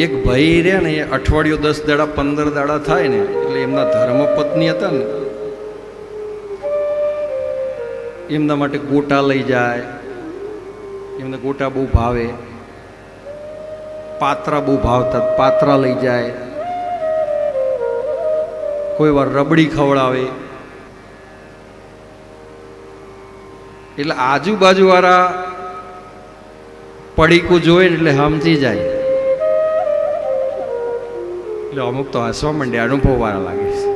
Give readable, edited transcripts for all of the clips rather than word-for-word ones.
એક ભાઈ રે ને, એ અઠવાડિયું 10 દાડા 15 દાડા થાય ને એટલે એમના ધર્મપત્ની હતા ને, એમના માટે ગોટા લઈ જાય. એમને ગોટા બહુ ભાવે, પાત્રા બહુ ભાવતા, પાત્રા લઈ જાય. કોઈ વાર રબડી ખવડાવે. એટલે આજુબાજુ વાળા પડીકું જોવે એટલે સમજી જાય. એટલે અમુક તો હસવા માંડે, અનુભવ વાળા લાગે છે.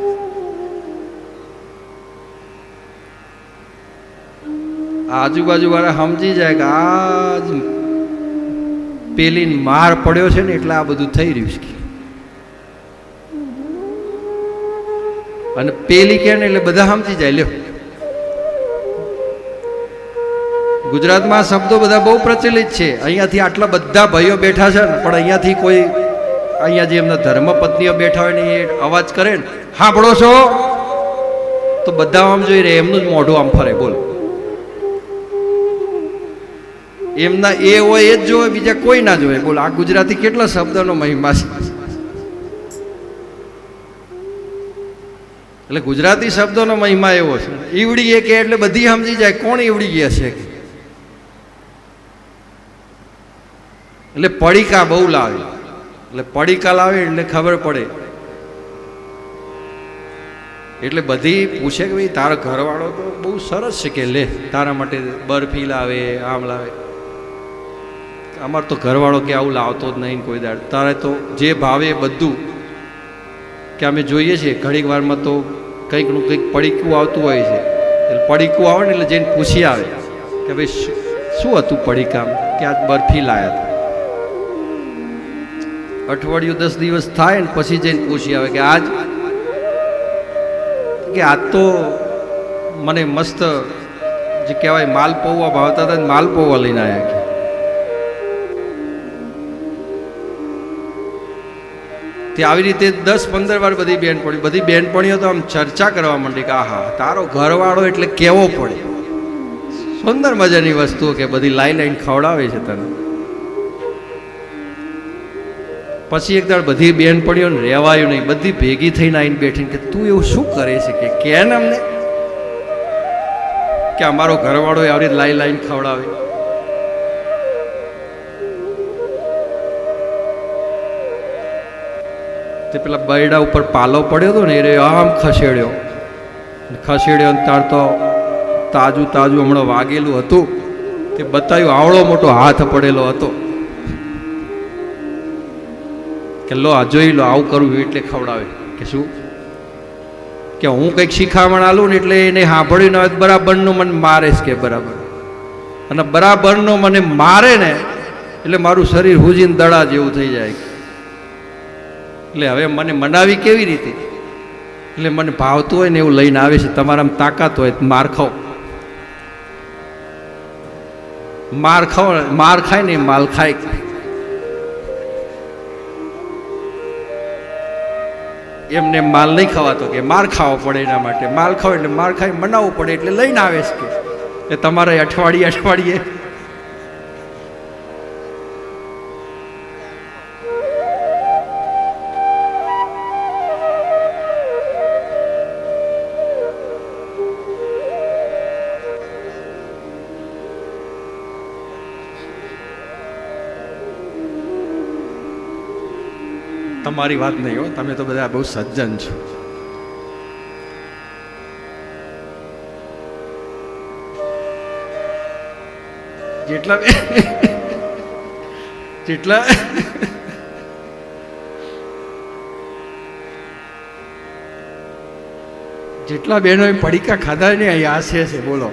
આજુબાજુ વાળા સમજી જાય કે આજ પેલી માર પડ્યો છે ને એટલે આ બધું થઈ રહ્યું છે. અને પેલી કે ને એટલે બધા સમજી જાય. લ્યો, ગુજરાતમાં શબ્દો બધા બહુ પ્રચલિત છે. અહીંયાથી આટલા બધા ભાઈઓ બેઠા છે ને, પણ અહીંયાથી કોઈ, અહીંયા જે એમના ધર્મપત્નીઓ બેઠા હોય ને એ અવાજ કરે ને, સાંભળો છો, તો બધા આમ જોઈ રહે, એમનું જ મોઢું આમ ફરે. બોલો, એમના એ હોય એ જ જોવે, બીજા કોઈ ના જોવે. બોલો, આ ગુજરાતી કેટલા શબ્દનો મહિમા છે. એટલે ગુજરાતી શબ્દોનો મહિમા એવો છે. ઈવડી એ કે એટલે બધી સમજી જાય કોણ ઈવડી ગયા છે. એટલે પડીકા બહુ લાવે. એટલે પડીકા લાવે એટલે ખબર પડે. એટલે બધી પૂછે કે ભાઈ તારો ઘરવાળો તો બહુ સરસ છે, કે લે તારા માટે બરફી લાવે, આમ લાવે. અમાર તો ઘરવાળો કે આવું લાવતો જ નહીં કોઈ દાડ. તારે તો જે ભાવે બધું, કે અમે જોઈએ છીએ ઘણીક વારમાં તો કંઈકનું કંઈક પડીકું આવતું હોય છે. એટલે પડીકું આવે ને એટલે જઈને પૂછી આવે કે ભાઈ શું હતું પડીકામ, કે આજ બરફી લાયા હતા. અઠવાડિયું 10 દિવસ થાય ને પછી જઈને પૂછી આવે કે આજ તો મને મસ્ત જે કહેવાય માલપૌવા ભાવતા હતા, માલપૌવા લઈને આવ્યા. તે આવી રીતે 10-15 વાર બધી બહેનપણીઓ તો આમ ચર્ચા કરવા માંડી કે આહા તારો ઘરવાળો એટલે કેવો પડે. સુંદર મજાની વસ્તુઓ કે બધી લાઈને ખવડાવે છે તને. પછી એક દાડ બધી બહેનપણીઓને રહેવાયું નહીં, બધી ભેગી થઈને આવીને બેઠીને કે તું એવું શું કરે છે, કે ને અમને કે અમારો ઘરવાળો આવી રીતે લાઈને ખવડાવે. તે પેલા બૈડા ઉપર પાલો પડ્યો હતો ને, એ આમ ખસેડ્યો તાર તો તાજું હમણાં વાગેલું હતું. તે બતાવ્યું, આવડો મોટો હાથ પડેલો હતો. કે લો આ જોઈ લો, આવું કરવું એટલે ખવડાવે. કે શું, કે હું કંઈક શીખામણ આલું ને એટલે એને સાંભળ્યું ને બરાબરનું મને મારે છે. કે બરાબર, અને બરાબરનો મને મારે ને એટલે મારું શરીર હુજીને દડા જેવું થઈ જાય. એટલે હવે મને મનાવી કેવી રીતે? એટલે મને ભાવતું હોય ને એવું લઈને આવે છે. તમારામાં તાકાત હોય માર ખાઓ, માર ખાય ને માલ ખાય. એમને માલ નહીં ખવાતો, કે માર ખાવો પડે. એના માટે માલ ખાવ એટલે માર ખાઈ મનાવવું પડે એટલે લઈને આવે છે. કે તમારે અઠવાડિયે તમારી વાત નહીં હો, તમે તો બધા બહુ સજ્જન છો. જેટલા બહેનોએ પડીકા ખાધા ને અહીં આશે છે. બોલો,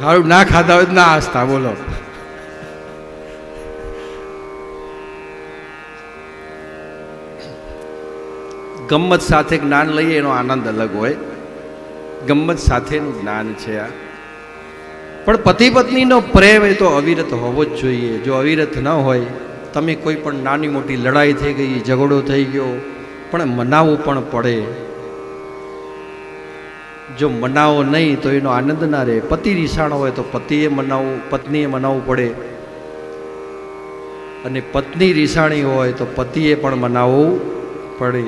સારું ના ખાધા હોય ના હસતા. બોલો, ગમ્મત સાથે જ્ઞાન લઈએ એનો આનંદ અલગ હોય. ગમ્મત સાથેનું જ્ઞાન છે આ. પણ પતિ પત્નીનો પ્રેમ એ તો અવિરત હોવો જ જોઈએ. જો અવિરત ન હોય, તમે કોઈ પણ નાની મોટી લડાઈ થઈ ગઈ, ઝઘડો થઈ ગયો, પણ મનાવવું પણ પડે. જો મનાવો નહીં તો એનો આનંદ ના રહે. પતિ રીસાણો હોય તો પતિએ મનાવવું, પત્નીએ મનાવવું પડે, અને પત્ની રીસાણી હોય તો પતિએ પણ મનાવવું પડે.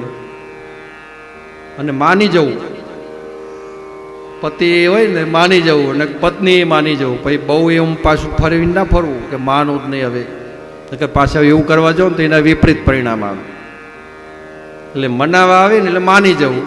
અને માની જવું, પતિ હોય ને માની જવું અને પત્નીએ માની જવું. પછી બહુ એમ પાછું ફરવી ના ફરવું કે માનું જ નહીં હવે, કે પાછા એવું કરવા જાઓ ને તો એના વિપરીત પરિણામ આવે. એટલે મનાવા આવે ને એટલે માની જવું,